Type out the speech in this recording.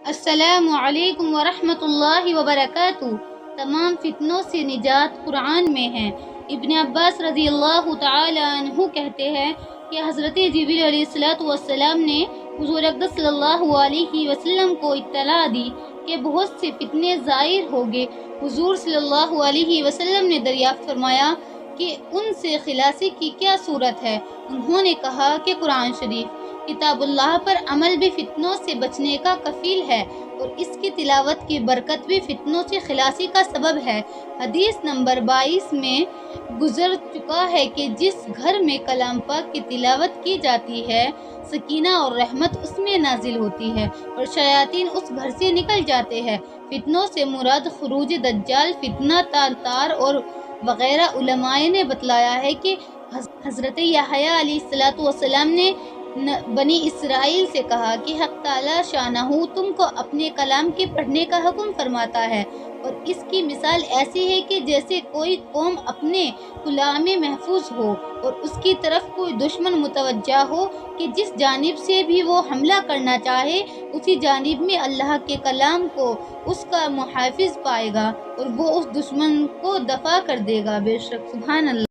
السلام علیکم ورحمۃ اللہ وبرکاتہ۔ تمام فتنوں سے نجات قرآن میں ہے۔ ابن عباس رضی اللہ تعالی عنہ کہتے ہیں کہ حضرت جبریل علیہ السلام نے حضور اقدس صلی اللہ علیہ وسلم کو اطلاع دی کہ بہت سے فتنے ظاہر ہوں گے۔ حضور صلی اللہ علیہ وسلم نے دریافت فرمایا کہ ان سے خلاصی کی کیا صورت ہے؟ انہوں نے کہا کہ قرآن شریف، کتاب اللہ پر عمل بھی فتنوں سے بچنے کا کفیل ہے اور اس کی تلاوت کی برکت بھی فتنوں سے خلاصی کا سبب ہے۔ حدیث نمبر 22 میں گزر چکا ہے کہ جس گھر میں کلام پاک کی تلاوت کی جاتی ہے، سکینہ اور رحمت اس میں نازل ہوتی ہے اور شیاطین اس گھر سے نکل جاتے ہیں۔ فتنوں سے مراد خروج دجال، فتنہ تار اور وغیرہ۔ علماء نے بتلایا ہے کہ حضرت یحییٰ علیہ السلام نے بنی اسرائیل سے کہا کہ حق تعالی شانہ تم کو اپنے کلام کے پڑھنے کا حکم فرماتا ہے، اور اس کی مثال ایسی ہے کہ جیسے کوئی قوم اپنے کلام میں محفوظ ہو اور اس کی طرف کوئی دشمن متوجہ ہو کہ جس جانب سے بھی وہ حملہ کرنا چاہے، اسی جانب میں اللہ کے کلام کو اس کا محافظ پائے گا اور وہ اس دشمن کو دفع کر دے گا۔ بے شک سبحان اللہ۔